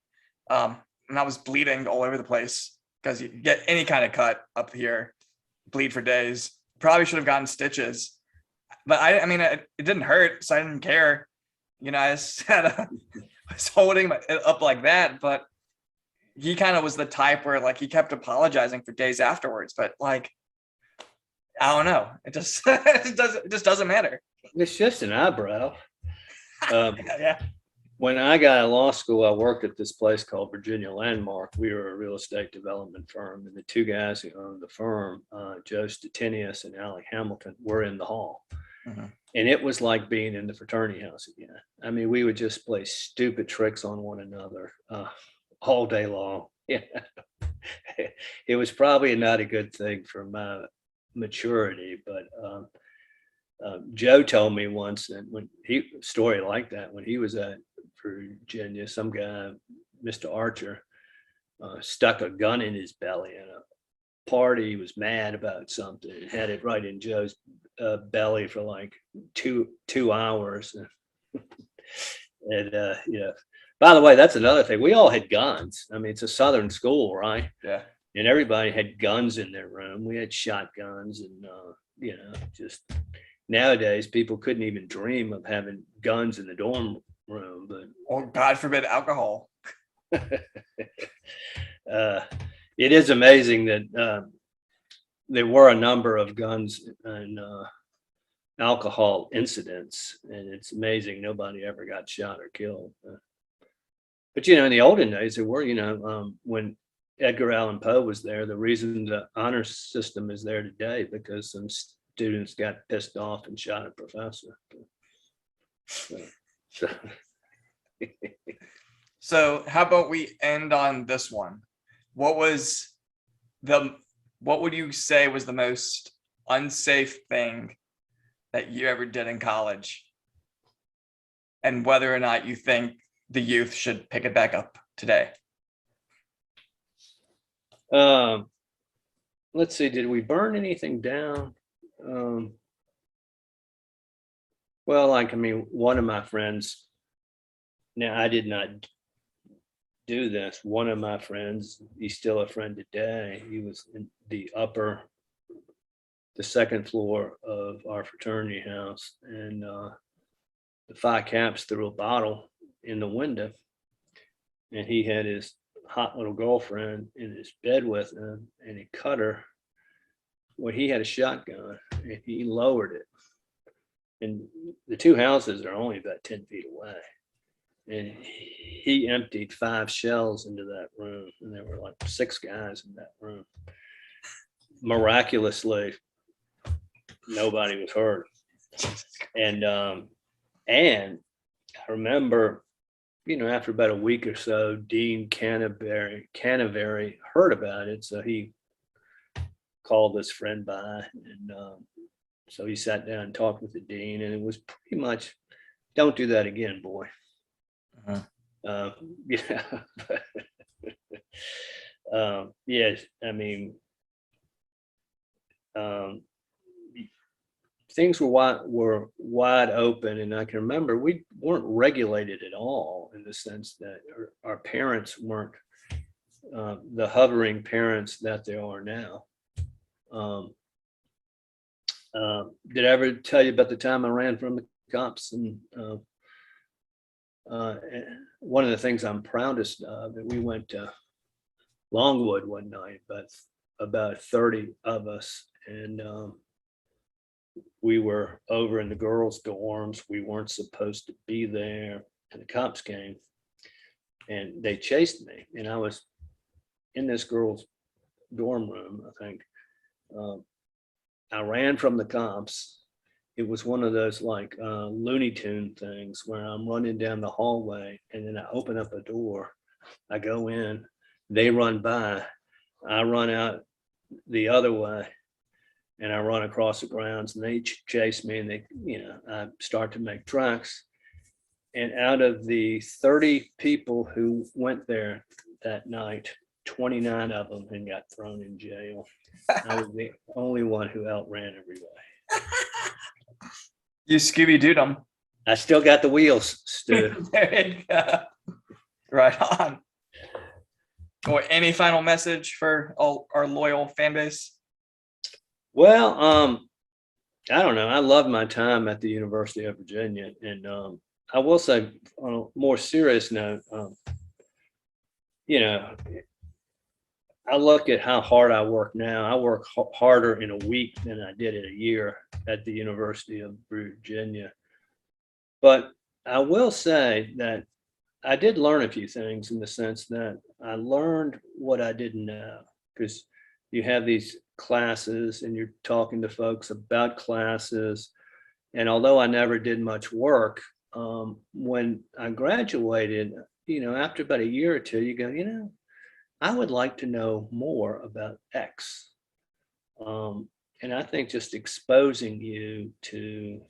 and I was bleeding all over the place because you get any kind of cut up here, bleed for days. Probably should have gotten stitches, but I mean, it didn't hurt, so I didn't care. You know, I just I was holding it up like that, but he kind of was the type where like he kept apologizing for days afterwards, but like, I don't know. It just it just doesn't matter. it's just an eyebrow. Yeah. When I got out of law school, I worked at this place called Virginia Landmark. We were a real estate development firm, and the two guys who owned the firm, Joe Stettinius and Alec Hamilton, were in the hall. Mhm. And it was like being in the fraternity house again. I mean, we would just play stupid tricks on one another all day long. Yeah. It was probably not a good thing for my maturity, but Joe told me once that when story like that, when he was at Virginia, some guy, Mr. Archer, stuck a gun in his belly in a party. He was mad about something and had it right in Joe's belly for like two hours. And you know, by the way, that's another thing. We all had guns. I mean, it's a Southern school, right? Yeah. And everybody had guns in their room. We had shotguns, and you know, just nowadays people couldn't even dream of having guns in the dorm room. But Or God forbid alcohol. it is amazing that there were a number of guns and alcohol incidents, and it's amazing nobody ever got shot or killed. But you know, in the olden days, there were, you know, when Edgar Allan Poe was there, the reason the honor system is there today because some students got pissed off and shot a professor. So how about we end on this one? What would you say was the most unsafe thing that you ever did in college? And whether or not you think the youth should pick it back up today? Let's see, did we burn anything down? Well, like, I mean, one of my friends, now I did not do this. One of my friends, he's still a friend today. He was in the second floor of our fraternity house, and the Phi Caps threw a bottle in the window, and he had his hot little girlfriend in his bed with him, and he cut her. Well, he had a shotgun, and he lowered it, and the two houses are only about 10 feet away, and he emptied 5 shells into that room, and there were like 6 guys in that room. Miraculously, nobody was hurt. And I remember, you know, after about a week or so, Dean Canavary heard about it, so he called this friend by, and so he sat down and talked with the dean, and it was pretty much, don't do that again, boy. Yeah. Yes, I mean, things were wide open, and I can remember we weren't regulated at all in the sense that our parents weren't the hovering parents that they are now. Did I ever tell you about the time I ran from the cops? And one of the things I'm proudest of, that we went to Longwood one night, but about 30 of us, and we were over in the girls' dorms. We weren't supposed to be there, and the cops came, and they chased me, and I was in this girl's dorm room, I think. I ran from the cops. It was one of those like Looney Tune things where I'm running down the hallway, and then I open up a door. I go in, they run by, I run out the other way, and I run across the grounds, and they chase me, and they, I start to make tracks. And out of the 30 people who went there that night, 29 of them had got thrown in jail. I was the only one who outran everybody. You Scooby-Dooed them. I still got the wheels, Stu. There you go. Right on. Or any final message for all our loyal fan base? Well, I don't know. I loved my time at the University of Virginia, and I will say, on a more serious note, I look at how hard I work now. I work harder in a week than I did in a year at the University of Virginia. But I will say that I did learn a few things, in the sense that I learned what I didn't know, because you have these classes and you're talking to folks about classes. And although I never did much work, when I graduated, after about a year or two, you go, I would like to know more about X. And I think just exposing you to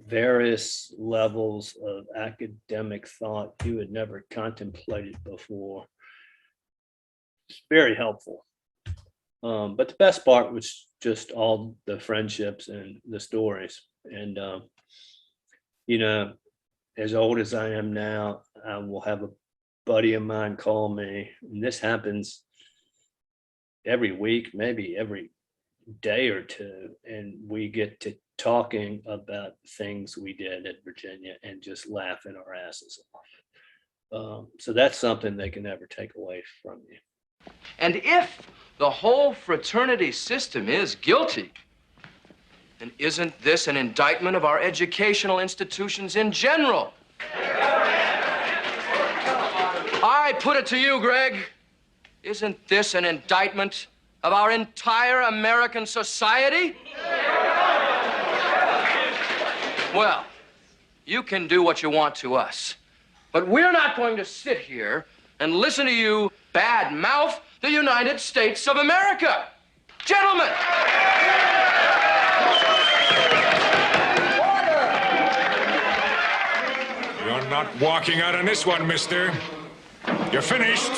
various levels of academic thought you had never contemplated before, it's very helpful. But the best part was just all the friendships and the stories. And, as old as I am now, I will have a buddy of mine call me, and this happens every week, maybe every day or two, and we get to talking about things we did at Virginia and just laughing our asses off. So that's something they can never take away from you. And if the whole fraternity system is guilty, then isn't this an indictment of our educational institutions in general? I put it to you, Greg, isn't this an indictment of our entire American society? Well, you can do what you want to us, but we're not going to sit here and listen to you bad-mouth the United States of America. Gentlemen! You're not walking out on this one, mister. You're finished.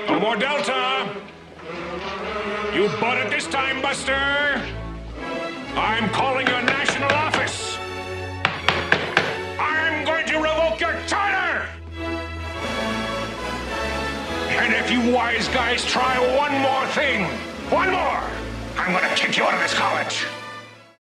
No more Delta. You bought it this time, Buster. I'm calling your national office. I'm going to revoke your charter. And if you wise guys try one more thing, I'm going to kick you out of this college.